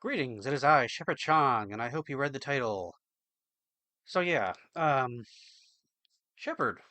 Greetings, it is I, Shepherd Chong, and I hope you read the title. So yeah, Shepherd,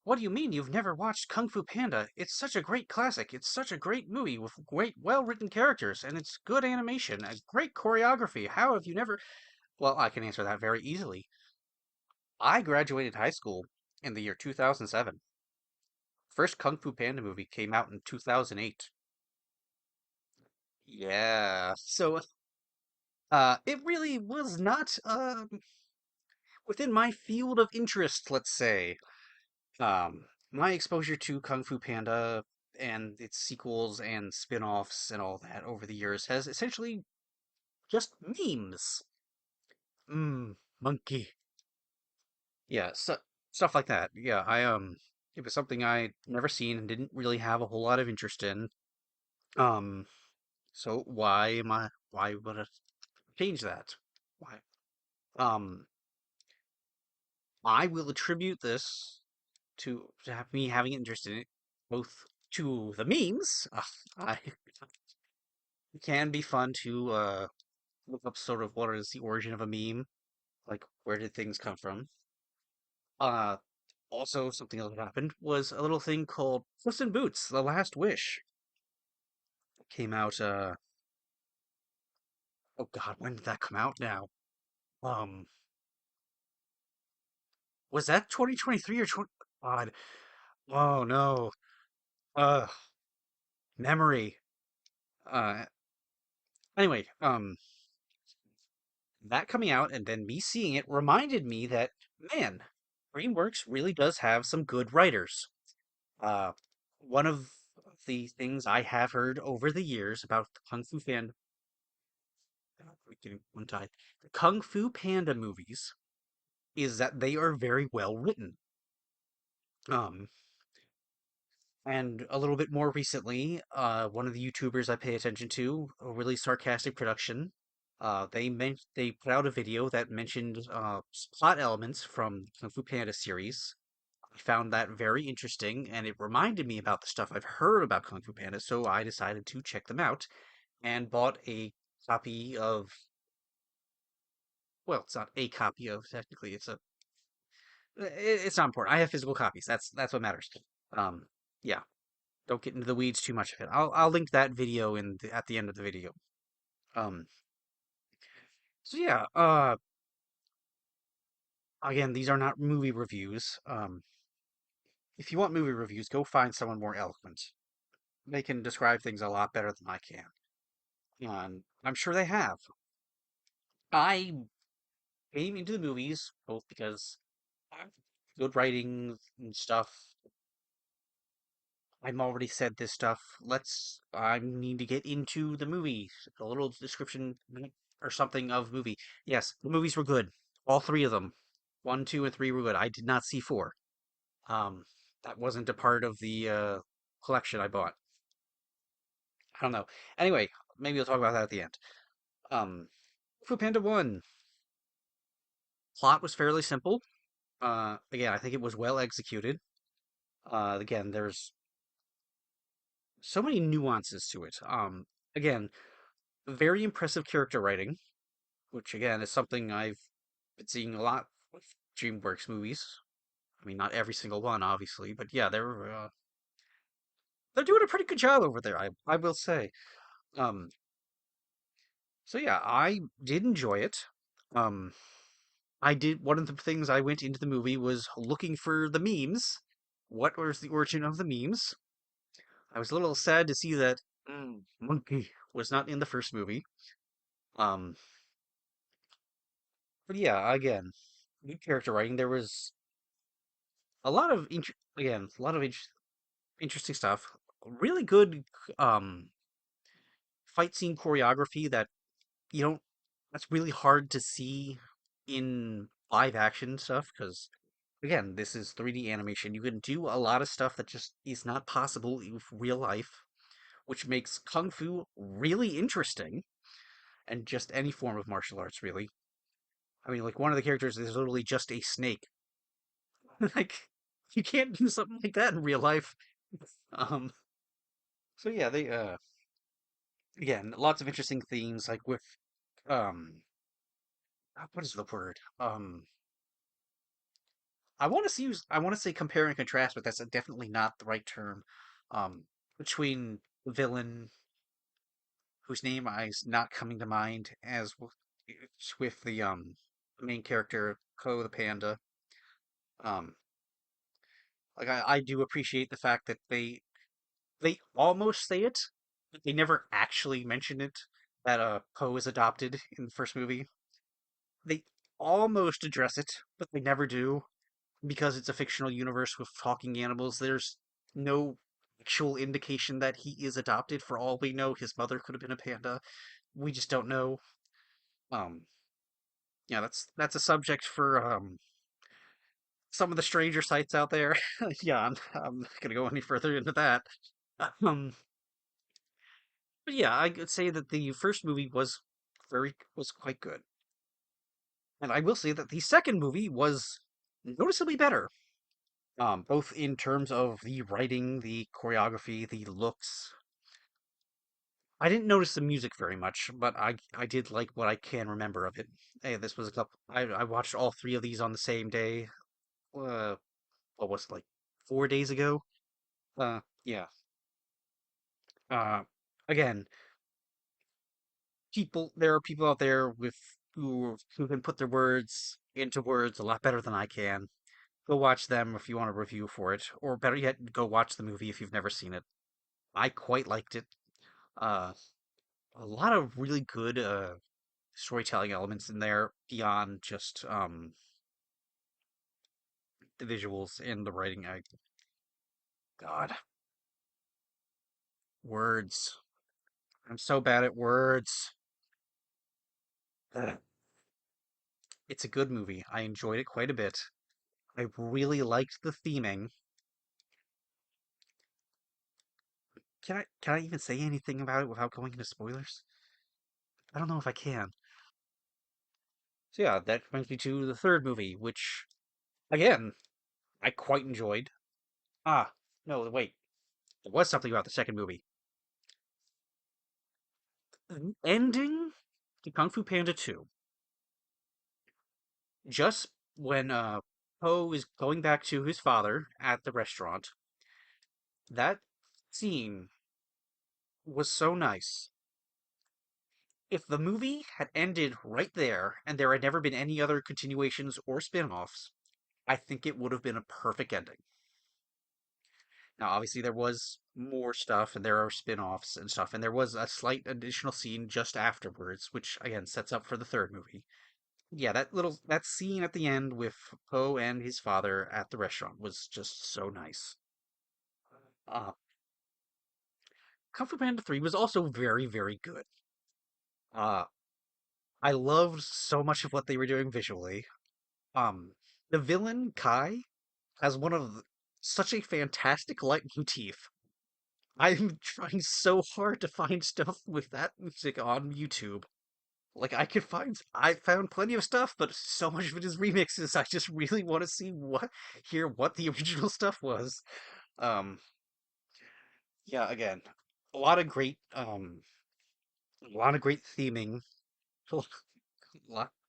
what do you mean you've never watched Kung Fu Panda? It's such a great classic. It's such a great movie with great, well-written characters, and it's good animation, and great choreography. How have you never? Well, I can answer that very easily. I graduated high school in the year 2007. First Kung Fu Panda movie came out in 2008. Yeah, so it really was not within my field of interest, let's say. My exposure to Kung Fu Panda and its sequels and spin-offs and all that over the years has essentially just memes. Monkey. Yeah, stuff like that. Yeah, it was something I never seen and didn't really have a whole lot of interest in. Um, so why would I change that? Why? Um, I will attribute this to have me having interest in it, both to the memes. I it can be fun to look up sort of what is the origin of a meme, like where did things come from. Uh, Also something else that happened was a little thing called Puss in Boots: The Last Wish. It came out. Oh God, when did that come out? Now, um, was that 2023 or 20? God, oh no. Uh, Memory. Uh, anyway, that coming out and then me seeing it reminded me that, man, DreamWorks really does have some good writers. Uh, One of the things I have heard over the years about the the Kung Fu Panda movies is that they are very well written. Um, and a little bit more recently, one of the YouTubers I pay attention to, a really sarcastic production, they put out a video that mentioned plot elements from Kung Fu Panda series. I found that very interesting, and it reminded me about the stuff I've heard about Kung Fu Panda, so I decided to check them out and bought a copy of, well, it's not a copy of, technically, it's not important. I have physical copies. That's what matters. Um, yeah, don't get into the weeds too much of it. I'll link that video at the end of the video. Um, so yeah, again, these are not movie reviews. If you want movie reviews, go find someone more eloquent. They can describe things a lot better than I can. And I'm sure they have. I came into the movies both because good writing and stuff. I'm already said this stuff. I need to get into the movie. A little description or something of movie. Yes, the movies were good. All three of them. One, two, and three were good. I did not see four. Um, that wasn't a part of the collection I bought. I don't know. Anyway, maybe we'll talk about that at the end. Fu Panda 1. Plot was fairly simple. Again, I think it was well executed. Again, there's so many nuances to it. Again, very impressive character writing, which again is something I've been seeing a lot with DreamWorks movies. I mean, not every single one, obviously, but yeah, they're doing a pretty good job over there. I will say. Um, so yeah, I did enjoy it. Um, I did one of the things I went into the movie was looking for the memes. What was the origin of the memes? I was a little sad to see that Monkey was not in the first movie. Um, but yeah, again, good character writing. There was a lot of again, a lot of interesting stuff. Really good um fight scene choreography that you don't. That's really hard to see in live action stuff because again, this is 3D animation. You can do a lot of stuff that just is not possible in real life, which makes kung fu really interesting and just any form of martial arts really. I mean, like one of the characters is literally just a snake. Like you can't do something like that in real life. Um, so yeah, they again lots of interesting themes like with um what is the word? I want to say compare and contrast, but that's definitely not the right term. Between the villain whose name is not coming to mind with the main character Ko the panda. Um, like I do appreciate the fact that they almost say it, but they never actually mention it that Poe is adopted in the first movie. They almost address it, but they never do because it's a fictional universe with talking animals. There's no actual indication that he is adopted. For all we know, his mother could have been a panda. We just don't know. Um, yeah, that's a subject for some of the stranger sites out there. Yeah, I'm not gonna go any further into that. Um, but yeah, I could say that the first movie was quite good. And I will say that the second movie was noticeably better, both in terms of the writing, the choreography, the looks. I didn't notice the music very much, but I did like what I can remember of it. Hey, this was a couple. I watched all three of these on the same day. Uh, what was it, like 4 days ago? Yeah. Uh, again, there are people out there who can put their words into words a lot better than I can. Go watch them if you want a review for it, or better yet, go watch the movie if you've never seen it. I quite liked it. Uh, a lot of really good storytelling elements in there beyond just the visuals and the writing. God, words. I'm so bad at words. Ugh. It's a good movie. I enjoyed it quite a bit. I really liked the theming. Can I even say anything about it without going into spoilers? I don't know if I can. So yeah, that brings me to the third movie, which again I quite enjoyed. Ah, no, wait, there was something about the second movie. The ending to Kung Fu Panda 2, just when Po is going back to his father at the restaurant. That scene was so nice. If the movie had ended right there and there had never been any other continuations or spin-offs, I think it would have been a perfect ending. Now, obviously, there was more stuff, and there are spin-offs and stuff, and there was a slight additional scene just afterwards, which again sets up for the third movie. Yeah, that scene at the end with Poe and his father at the restaurant was just so nice. Uh, Kung Fu Panda 3 was also very, very good. Uh, I loved so much of what they were doing visually. Um, the villain Kai has such a fantastic leitmotif. I'm trying so hard to find stuff with that music on YouTube. Like I found plenty of stuff, but so much of it is remixes. I just really want to hear what the original stuff was. Um, yeah, again, a lot of great, a lot of great theming.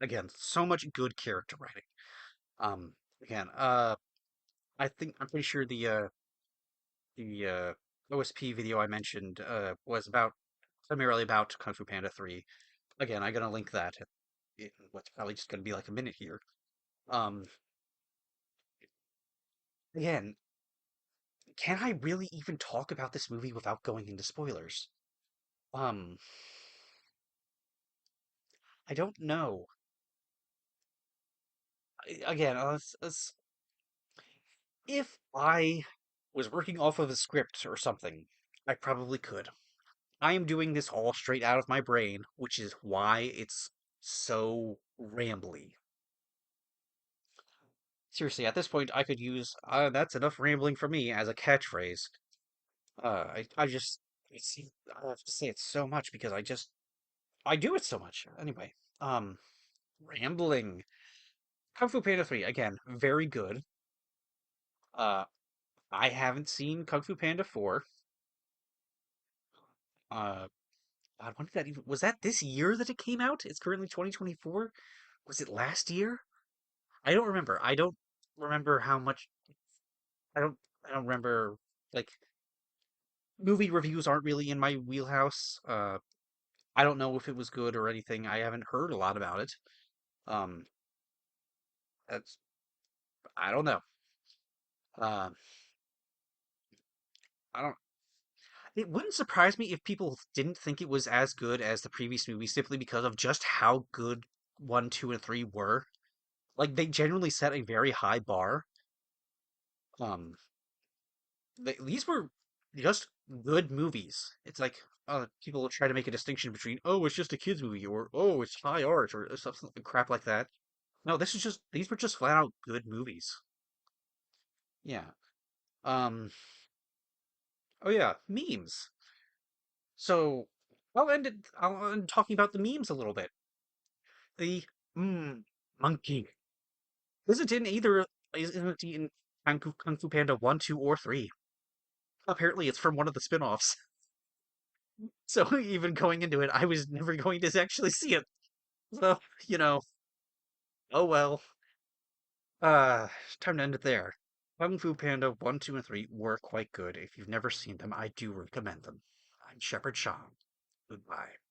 Again, so much good character writing. Um, again, I'm pretty sure the OSP video I mentioned was about primarily about Kung Fu Panda 3. Again, I'm gonna link that in what's probably just gonna be like a minute here. Um, again, can I really even talk about this movie without going into spoilers? Um, I don't know. Again, if I was working off of a script or something, I probably could. I am doing this all straight out of my brain, which is why it's so rambly. Seriously, at this point, I could use "that's enough rambling for me" as a catchphrase. I just it's I have to say it so much because I do it so much. Anyway, um, rambling. Kung Fu Panda 3 again, very good. Uh, I haven't seen Kung Fu Panda 4. Uh, God, when did that even was that this year that it came out? It's currently 2024. Was it last year? I don't remember. I don't remember how much I don't I don't remember like movie reviews aren't really in my wheelhouse. I don't know if it was good or anything. I haven't heard a lot about it. Um, that's I don't know. Uh, I don't. It wouldn't surprise me if people didn't think it was as good as the previous movie simply because of just how good one, two, and three were. Like they genuinely set a very high bar. Um, these were just good movies. It's like people will try to make a distinction between it's just a kids movie or it's high art or something crap like that. No, this is just these were just flat out good movies. Yeah. Um. Oh yeah, memes. So I'll end talking about the memes a little bit. The monkey isn't in either. Isn't in Kung Fu Panda 1, 2, or 3. Apparently, it's from one of the spin-offs. So even going into it, I was never going to actually see it. So, you know, oh well. Time to end it there. Kung Fu Panda 1, 2, and 3 were quite good. If you've never seen them, I do recommend them. I'm Shepherd Shaw. Goodbye.